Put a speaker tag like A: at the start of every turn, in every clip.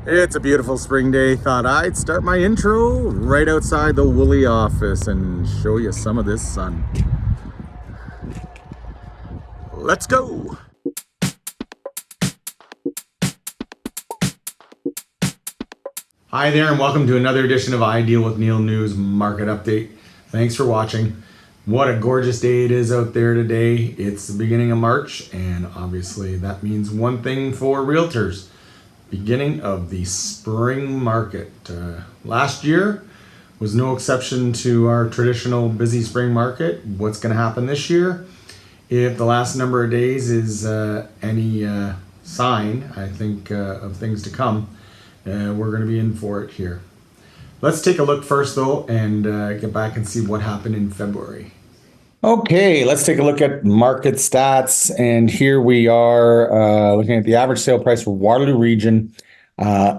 A: It's a beautiful spring day. Thought I'd start my intro right outside the Woolly office and show you some of this sun. Let's go. Hi there, and welcome to another edition of Ideal with Neil News Market Update. Thanks for watching. What a gorgeous day it is out there today. It's the beginning of March, and obviously that means one thing for realtors: beginning of the spring market. Last year was no exception to our traditional busy spring market. What's going to happen this year? If the last number of days is any sign, I think, of things to come, we're going to be in for it here. Let's take a look first, though, and get back and see what happened in February. Okay, let's take a look at market stats. And here we are looking at the average sale price for Waterloo region.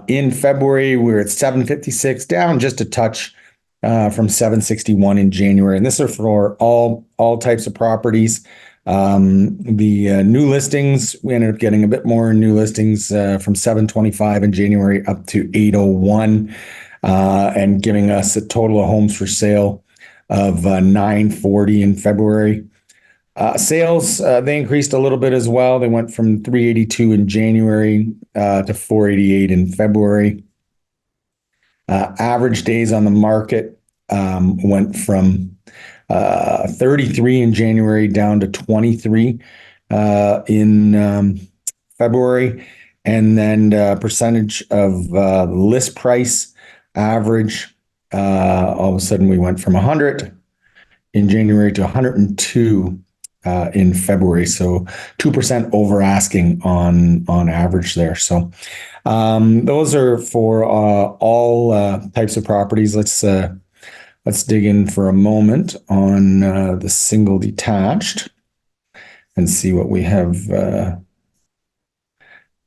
A: In February, we were at 756, down just a touch from 761 in January. And this is for all types of properties. The new listings, we ended up getting a bit more new listings from 725 in January up to 801, and giving us a total of homes for sale of 940 in February. Sales, they increased a little bit as well. They went from 382 in January to 488 in February. Average days on the market went from 33 in January down to 23 in February. And then percentage of list price average, all of a sudden we went from 100 in January to 102 in February. So 2% over asking on average there. So those are for all types of properties. Let's dig in for a moment on the single detached and see what we have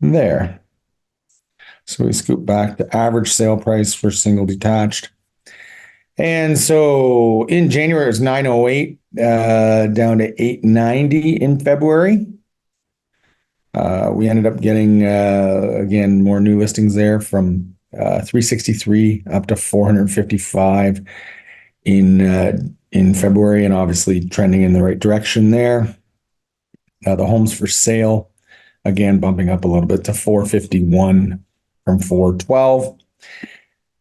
A: there. So we scoop back the average sale price for single detached. And so in January, it was 908 down to 890 in February. We ended up getting, again, more new listings there from 363 up to 455 in February, and obviously trending in the right direction there. The homes for sale, again, bumping up a little bit to 451 from 412.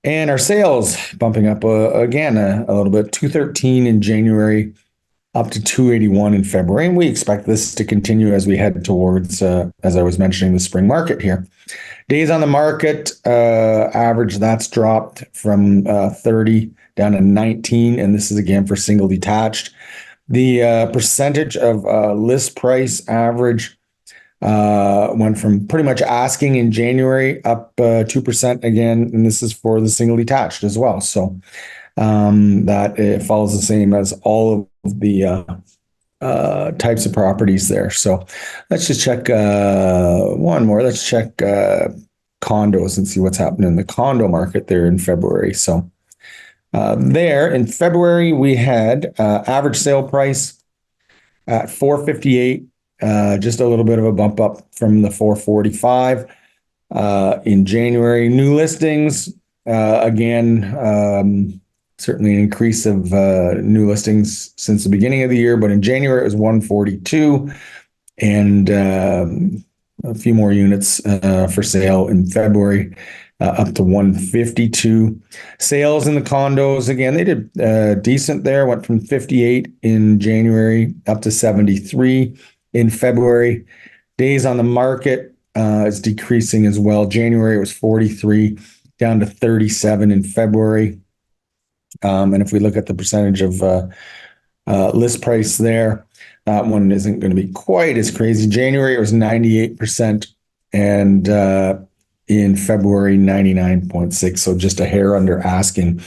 A: And our sales bumping up again a little bit, 213 in January up to 281 in February. And we expect this to continue as we head towards, as I was mentioning, the spring market here. Days on the market, average, that's dropped from 30 down to 19. And this is again for single detached. The percentage of list price average went from pretty much asking in January up 2% again. And this is for the single detached as well. So that it follows the same as all of the types of properties there. So let's just check one more. Let's check condos and see what's happening in the condo market there in February. So there in February, we had average sale price at 458, just a little bit of a bump up from the 445 in January. New listings, again, certainly an increase of new listings since the beginning of the year, but in January it was 142, and a few more units for sale in February, up to 152. Sales in the condos, again, they did decent there, went from 58 in January up to 73 in February. Days on the market is decreasing as well. January was 43, down to 37 in February. And if we look at the percentage of list price there, that one isn't going to be quite as crazy. January it was 98%, and in February 99.6, so just a hair under asking.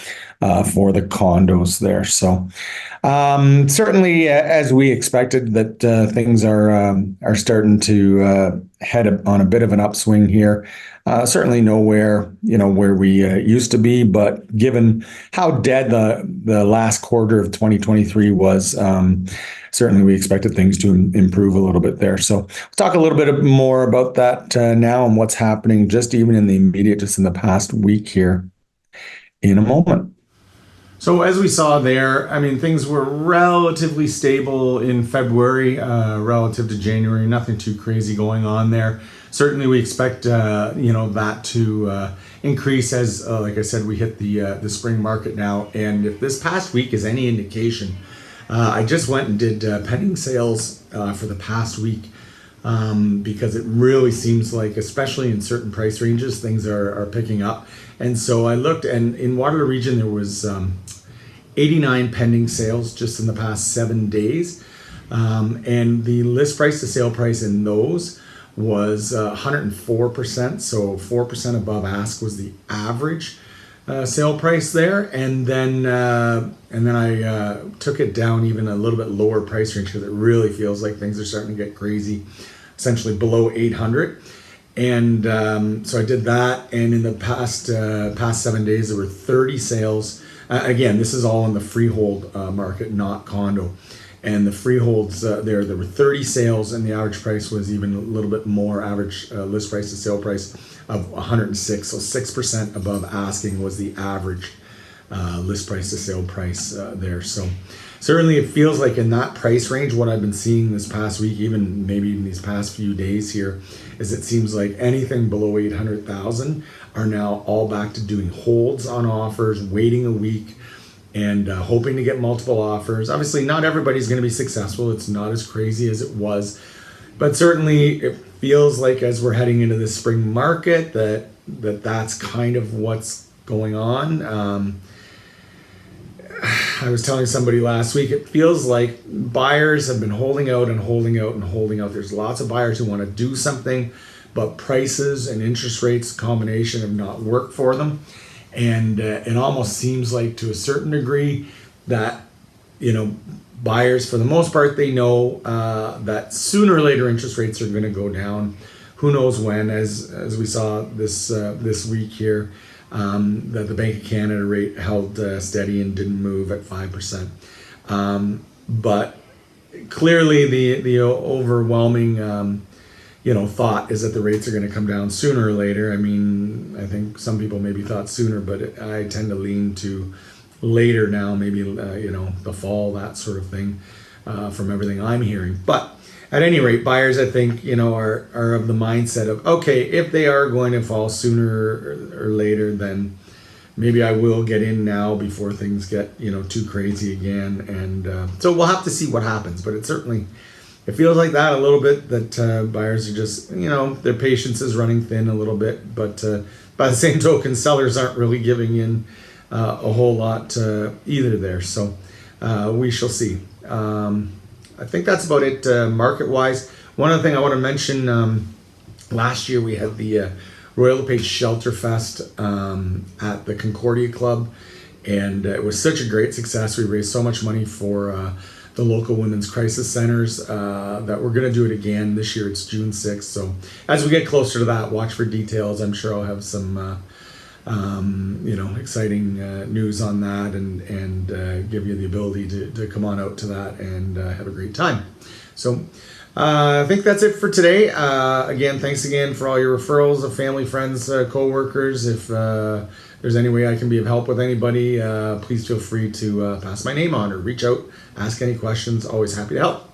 A: for the condos there. So certainly, as we expected, that things are starting to head on a bit of an upswing here. Certainly nowhere, where we used to be, but given how dead the last quarter of 2023 was, certainly we expected things to improve a little bit there. So we'll talk a little bit more about that now and what's happening just even in the immediate, just in the past week here in a moment. So as we saw there, I mean, things were relatively stable in February relative to January. Nothing too crazy going on there. Certainly, we expect that to increase as, like I said, we hit the spring market now. And if this past week is any indication, I just went and did pending sales for the past week because it really seems like, especially in certain price ranges, things are picking up. And so I looked, and in Waterloo Region, there was 89 pending sales just in the past 7 days. And the list price to sale price in those was 104%. So 4% above ask was the average sale price there. And then I took it down even a little bit lower price range because it really feels like things are starting to get crazy, essentially below 800. And so I did that, and in the past 7 days, there were 30 sales. Again, this is all in the freehold market, not condo. And the freeholds there were 30 sales, and the average price was even a little bit more. Average list price to sale price of 106, so 6% above asking was the average list price to sale price there. So certainly it feels like in that price range, what I've been seeing this past week, even maybe in these past few days here, is it seems like anything below 800,000 are now all back to doing holds on offers, waiting a week, and hoping to get multiple offers. Obviously, not everybody's going to be successful. It's not as crazy as it was, but certainly it feels like as we're heading into the spring market that's kind of what's going on. I was telling somebody last week, it feels like buyers have been holding out and holding out and holding out. There's lots of buyers who want to do something, but prices and interest rates combination have not worked for them. And it almost seems like, to a certain degree, that buyers, for the most part, they know that sooner or later interest rates are going to go down. Who knows when? As we saw this week here, that the Bank of Canada rate held steady and didn't move at 5%. But clearly, the overwhelming thought is that the rates are going to come down sooner or later. I mean, I think some people maybe thought sooner, but I tend to lean to later now, maybe the fall, that sort of thing, from everything I'm hearing. But at any rate, buyers, I think, are of the mindset of, okay, if they are going to fall sooner or later, then maybe I will get in now before things get too crazy again. And so we'll have to see what happens. But it feels like that a little bit, that buyers are just, their patience is running thin a little bit. But by the same token, sellers aren't really giving in a whole lot either there. So we shall see. I think that's about it market-wise. One other thing I want to mention, last year we had the Royal LePage Shelter Fest at the Concordia Club, and it was such a great success. We raised so much money for the local women's crisis centers that we're going to do it again this year. It's June 6th. So as we get closer to that, watch for details. I'm sure I'll have some exciting news on that, and give you the ability to come on out to that and have a great time. So I think that's it for today. Again, thanks again for all your referrals of family, friends, co-workers. If there's any way I can be of help with anybody, please feel free to pass my name on or reach out, ask any questions. Always happy to help.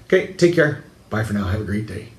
A: Okay, take care. Bye for now. Have a great day.